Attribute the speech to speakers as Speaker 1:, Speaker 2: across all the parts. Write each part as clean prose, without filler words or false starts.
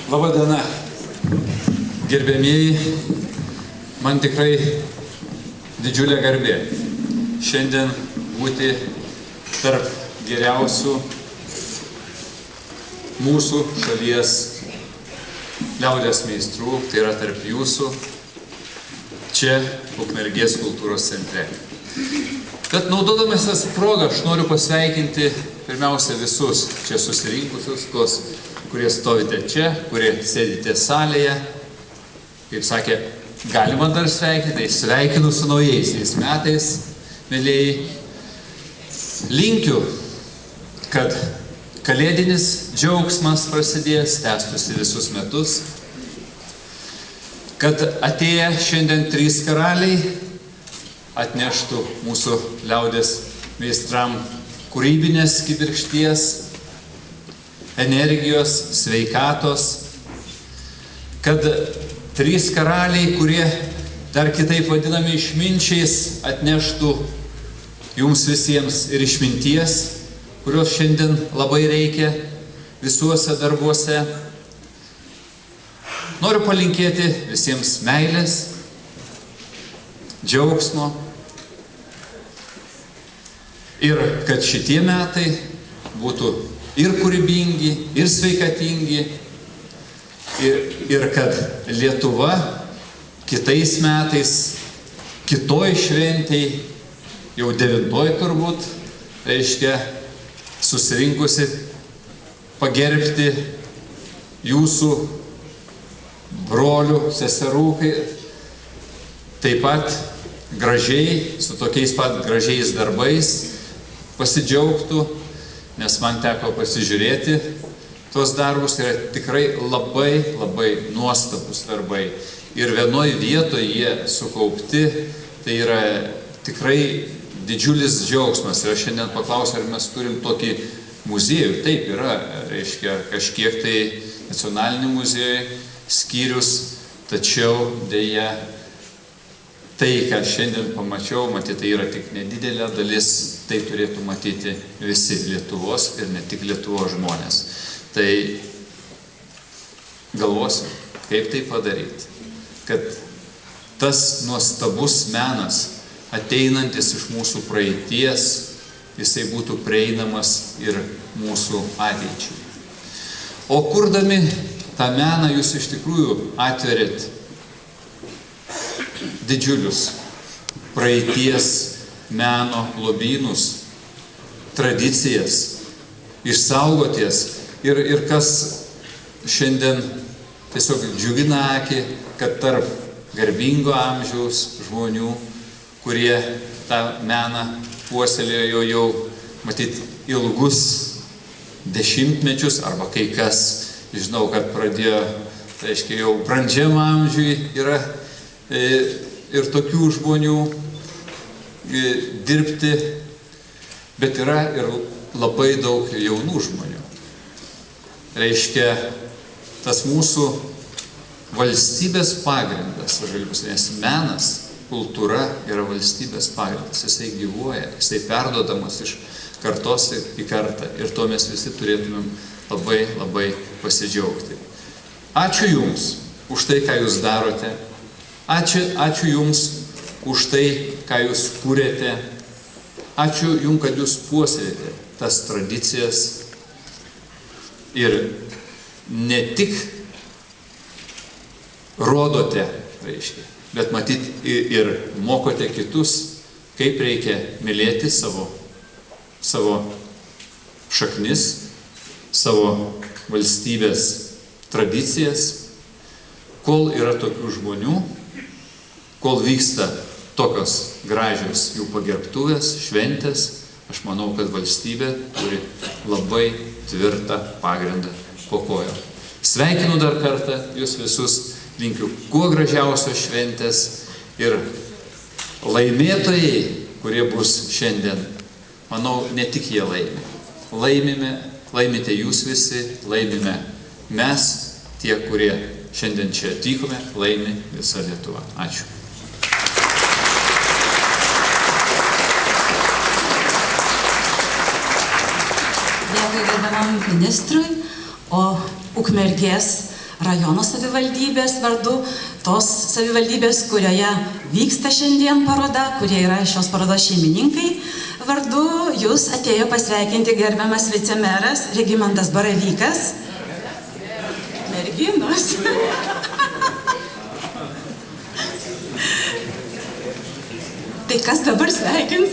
Speaker 1: Labą dieną, gerbėmieji, man tikrai didžiulė garbė šiandien būti tarp geriausių mūsų šalies liaudies meistrų, tai yra tarp jūsų, čia Ukmergės kultūros centre. Bet naudodamasis progą aš noriu pasveikinti pirmiausia visus čia susirinkusius, tuos, kurie stovite čia, kurie sėdite salėje. Kaip sakė, galima dar sveikinti, tai sveikinu su naujaisiais metais, mėlėjai. Linkiu, kad kalėdinis džiaugsmas prasidės, tęstųsi visus metus, kad atėję šiandien 3 karaliai atneštų mūsų liaudies meistram kūrybinės kibirkšties, energijos, sveikatos, kad 3 karaliai, kurie dar kitaip vadinami išminčiais, atneštų jums visiems ir išminties, kurios šiandien labai reikia visuose darbuose. Noriu palinkėti visiems meilės, džiaugsmo ir kad šitie metai būtų ir kūrybingi, ir sveikatingi, ir kad Lietuva kitais metais, kitoj šventėj, jau 9 turbūt, reiškia, susirinkusi pagerbti jūsų brolių, seserų, taip pat gražiai, su tokiais pat gražiais darbais pasidžiaugtų, nes man teko pasižiūrėti tuos darbus, yra tikrai labai nuostabus darbai. Ir vienoj vietoje jie sukaupti, tai yra tikrai didžiulis džiaugsmas. Ir aš šiandien paklausiu, ar mes turim tokį muziejų. Taip yra, reiškia, kažkiek tai nacionalinį muziejų skyrius, tačiau dėja tai, ką šiandien pamačiau, matyti, tai yra tik nedidelė dalis, tai turėtų matyti visi Lietuvos ir ne tik Lietuvos žmonės. Tai galvosim, kaip tai padaryti, kad tas nuostabus menas, ateinantis iš mūsų praeities, jisai būtų prieinamas ir mūsų ateičiai. O kurdami tą meną jūs iš tikrųjų atverit didžiulius praeities meno lobynus, tradicijas, išsaugoties ir kas šiandien tiesiog džiugina akį, kad tarp garbingo amžiaus žmonių, kurie tą meną puoselėjo jau, matyt, ilgus dešimtmečius, arba kai kas, žinau, kad pradėjo, tai reiškia, jau brandžiam amžiui yra ir tokių žmonių dirbti, bet yra ir labai daug jaunų žmonių. Reiškia, tas mūsų valstybės pagrindas, nes menas, kultūra yra valstybės pagrindas, jisai gyvuoja, jisai perduodamas iš kartos į kartą ir to mes visi turėtumėm labai pasidžiaugti. Ačiū Jums už tai, ką Jūs darote. Ačiū Jums už tai, ką Jūs kūrėte. Ačiū Jums, kad Jūs puoselėte tas tradicijas ir ne tik rodote, reiškia, bet matyt ir mokote kitus, kaip reikia mylėti savo šaknis, savo valstybės tradicijas. Kol yra tokių žmonių, kol vyksta tokios gražios jų pagerbtuvės, šventės, aš manau, kad valstybė turi labai tvirtą pagrindą po kojom. Sveikinu dar kartą jūs visus, linkiu kuo gražiausios šventės ir laimėtojai, kurie bus šiandien, manau, ne tik jie laimi. Laimite jūs visi, laimime mes, tie, kurie šiandien čia atvykome, laimi visa Lietuva. Ačiū.
Speaker 2: Dėkui gerbiamam ministrui, o Ukmergės rajono savivaldybės vardu, tos savivaldybės, kurioje vyksta šiandien paroda, kurie yra šios parodos šeimininkai vardu. Jūs atėjo pasveikinti gerbiamas vicemeras Regimantas Baravykas. Merginos. Tai kas dabar sveikins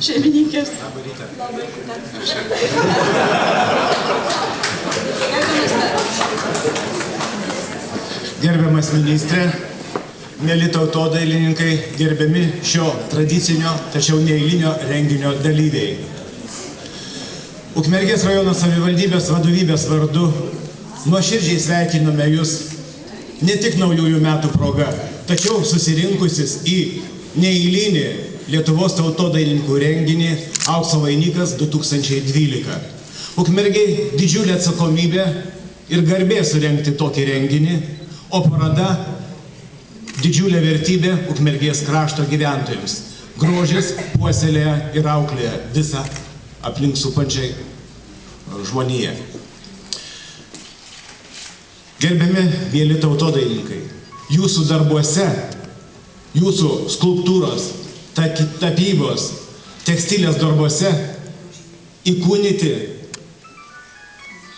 Speaker 2: šeimininkės? Labą rytą.
Speaker 3: Gerbiamas ministrė, mėly tautodailininkai, gerbiami šio tradicinio, tačiau neeilinio renginio dalyviai. Ukmergės rajono savivaldybės vadovybės vardu nuoširdžiai sveikiname Jūs ne tik naujųjų metų proga, tačiau susirinkusis į neeilinį Lietuvos tautodailininkų renginį Aukso vainikas 2012. Ukmergei didžiulė atsakomybė ir garbė surengti tokį renginį, o paroda didžiulė vertybė Ukmergės krašto gyventojams. Grožis puoselėja ir auklėja visą aplink supančiai žmoniją. Gerbiami mėly tautodailininkai, jūsų darbuose, jūsų skulptūros, tapybos, tekstilės darbuose įkūnyti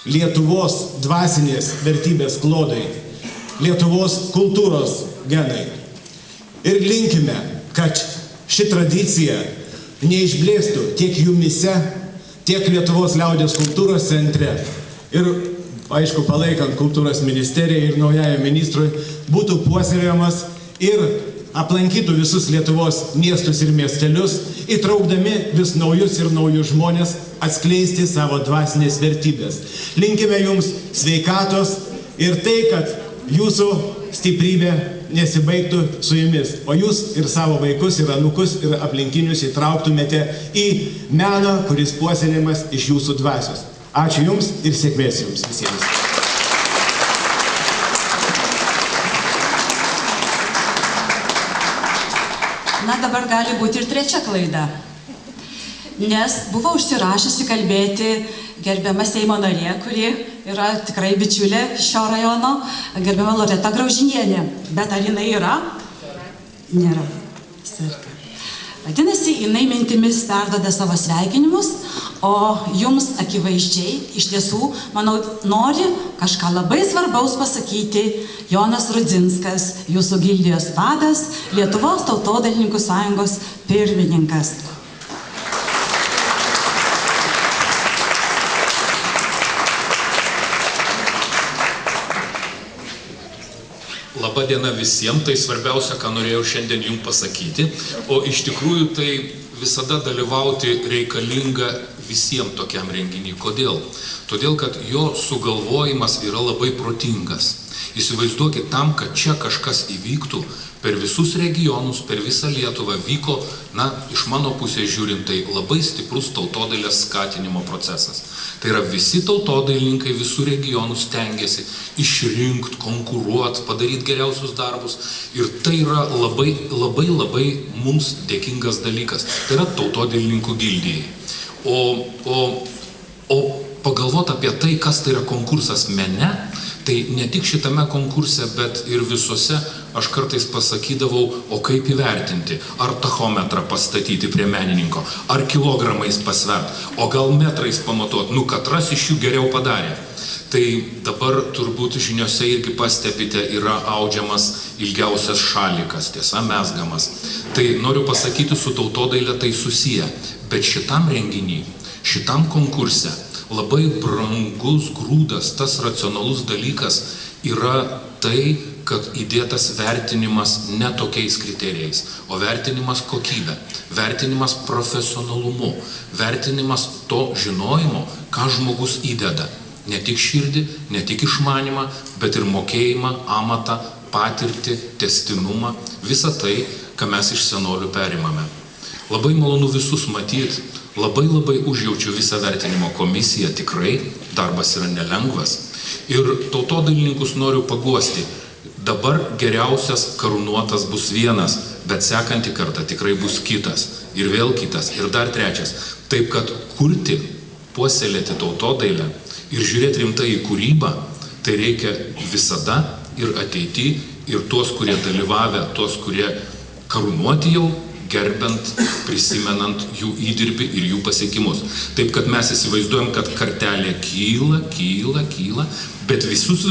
Speaker 3: Lietuvos dvasinės vertybės klodai, Lietuvos kultūros genai. Ir linkime, kad ši tradicija neišblėstų tiek jumise, tiek Lietuvos liaudies kultūros centre. Ir, aišku, palaikant kultūros ministeriją ir naujajam ministrui, būtų puoselėjamas ir aplankytų visus Lietuvos miestus ir miestelius, įtraukdami vis naujus ir naujus žmonės atskleisti savo dvasinės vertybės. Linkime Jums sveikatos ir tai, kad Jūsų stiprybė nesibaigtų su Jumis, o Jūs ir savo vaikus, ir anūkus, ir aplinkinius įtrauktumėte į meną, kuris puoselėjamas iš Jūsų dvasios. Ačiū Jums ir sėkmės Jums visiems.
Speaker 2: Na, dabar gali būti ir trečia klaida, nes buvo užsirašusi kalbėti gerbiama Seimo narė, kuri yra tikrai bičiulė šio rajono, gerbiama Loreta Graužinienė. Bet ar jinai yra? Nėra. Vadinasi, jinai mintimis perduoda savo sveikinimus, o jums akivaizdžiai, iš tiesų, manau, nori kažką labai svarbaus pasakyti Jonas Rudzinskas, jūsų gildijos vadas, Lietuvos tautodailininkų sąjungos pirmininkas.
Speaker 4: Labą dieną visiems, tai svarbiausia, ką norėjau šiandien jums pasakyti, o iš tikrųjų tai visada dalyvauti reikalinga visiems tokiam renginiui. Kodėl? Todėl, kad jo sugalvojimas yra labai protingas. Įsivaizduokit, tam, kad čia kažkas įvyktų, per visus regionus, per visą Lietuvą vyko, iš mano pusės žiūrint, tai labai stiprus tautodailės skatinimo procesas. Tai yra visi tautodailininkai visų regionų stengiasi išrinkti, konkuruoti, padaryti geriausius darbus. Ir tai yra labai mums dėkingas dalykas. Tai yra tautodailininkų gildijai. O pagalvoti apie tai, kas tai yra konkursas mene, tai ne tik šitame konkurse, bet ir visose aš kartais pasakydavau, o kaip įvertinti, ar tachometrą pastatyti prie menininko, ar kilogramais pasvert, o gal metrais pamatuot, katras iš jų geriau padarė. Tai dabar turbūt žiniose irgi pastebite, yra audžiamas ilgiausias šalikas, tiesa, mezgamas. Tai noriu pasakyti, su tautodaile tai susiję, bet šitam renginiui, šitam konkurse labai brangus grūdas, tas racionalus dalykas yra tai, kad įdėtas vertinimas ne tokiais kriterijais, o vertinimas kokybė, vertinimas profesionalumu, vertinimas to žinojimo, ką žmogus įdeda. Ne tik širdį, ne tik išmanimą, bet ir mokėjimą, amatą, patirtį, testinumą, visą tai, ką mes iš senolių perimame. Labai malonu visus matyti, labai užjaučiu visą vertinimo komisiją, tikrai darbas yra nelengvas. Ir tautodailininkus noriu paguosti, dabar geriausias karūnuotas bus vienas, bet sekantį kartą tikrai bus kitas, ir vėl kitas, ir dar trečias. Taip, kad kurti, puoselėti tautodailę ir žiūrėti rimtai į kūrybą, tai reikia visada ir ateity, ir tuos, kurie dalyvavę, tuos, kurie karūnuoti jau, gerbent, prisimenant jų įdirbį ir jų pasiekimus. Taip, kad mes įsivaizduojam, kad kartelė kyla, bet visus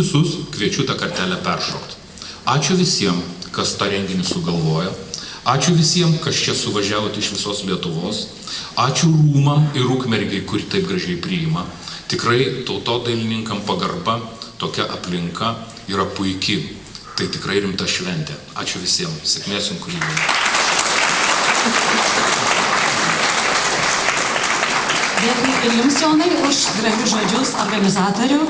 Speaker 4: kviečiu tą kartelę peršokti. Ačiū visiems, kas tą renginį sugalvojo. Ačiū visiems, kas čia suvažiavote iš visos Lietuvos. Ačiū rūmam ir Ukmergei, kuri taip gražiai priima. Tikrai tautodailininkam pagarba, tokia aplinka yra puiki. Tai tikrai rimta šventė. Ačiū visiems. Sėkmės jums kūryboje.
Speaker 2: Dėkui ir jums, Jonai, už gražius žodžius organizatorių.